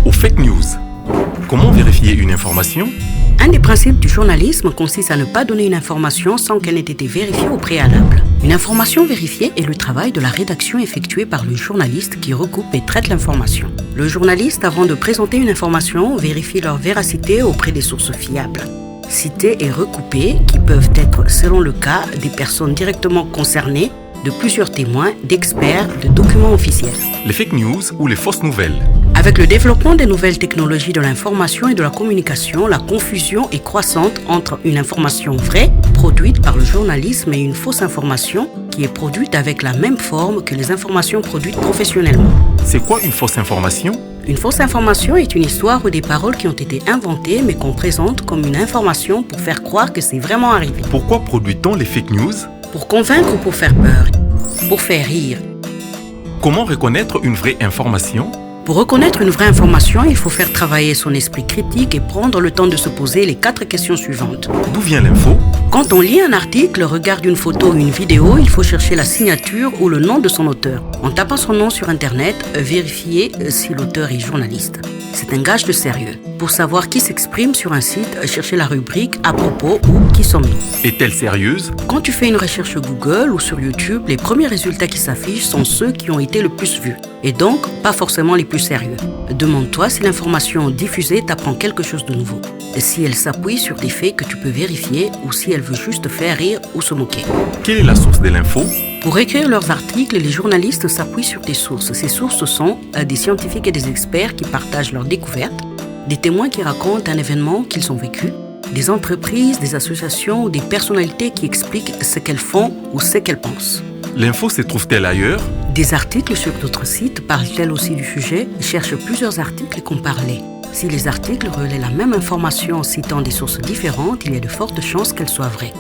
aux fake news. Comment vérifier une information? Un des principes du journalisme consiste à ne pas donner une information sans qu'elle n'ait été vérifiée au préalable. Une information vérifiée est le travail de la rédaction effectué par le journaliste qui recoupe et traite l'information. Le journaliste, avant de présenter une information, vérifie leur véracité auprès des sources fiables, citées et recoupées, qui peuvent être, selon le cas, des personnes directement concernées, de plusieurs témoins, d'experts, de documents officiels. Les fake news ou les fausses nouvelles. Avec le développement des nouvelles technologies de l'information et de la communication, la confusion est croissante entre une information vraie, produite par le journalisme, et une fausse information qui est produite avec la même forme que les informations produites professionnellement. C'est quoi une fausse information? Une fausse information est une histoire ou des paroles qui ont été inventées mais qu'on présente comme une information pour faire croire que c'est vraiment arrivé. Pourquoi produit-on les fake news? Pour convaincre ou pour faire peur, pour faire rire. Comment reconnaître une vraie information? Pour reconnaître une vraie information, il faut faire travailler son esprit critique et prendre le temps de se poser les 4 questions suivantes. D'où vient l'info? Quand on lit un article, regarde une photo ou une vidéo, il faut chercher la signature ou le nom de son auteur. En tapant son nom sur Internet, vérifiez si l'auteur est journaliste. C'est un gage de sérieux. Pour savoir qui s'exprime sur un site, cherchez la rubrique « À propos » ou « Qui sommes-nous ». Est-elle sérieuse? Quand tu fais une recherche Google ou sur YouTube, les premiers résultats qui s'affichent sont ceux qui ont été le plus vus, et donc pas forcément les plus sérieux. Demande-toi si l'information diffusée t'apprend quelque chose de nouveau, si elle s'appuie sur des faits que tu peux vérifier ou si elle veut juste faire rire ou se moquer. Quelle est la source de l'info? Pour écrire leurs articles, les journalistes s'appuient sur des sources. Ces sources sont des scientifiques et des experts qui partagent leurs découvertes, des témoins qui racontent un événement qu'ils ont vécu, des entreprises, des associations ou des personnalités qui expliquent ce qu'elles font ou ce qu'elles pensent. L'info se trouve-t-elle ailleurs? Des articles sur d'autres sites parlent-elles aussi du sujet? Cherche plusieurs articles et compare-les. Si les articles relaient la même information en citant des sources différentes, il y a de fortes chances qu'elles soient vraies.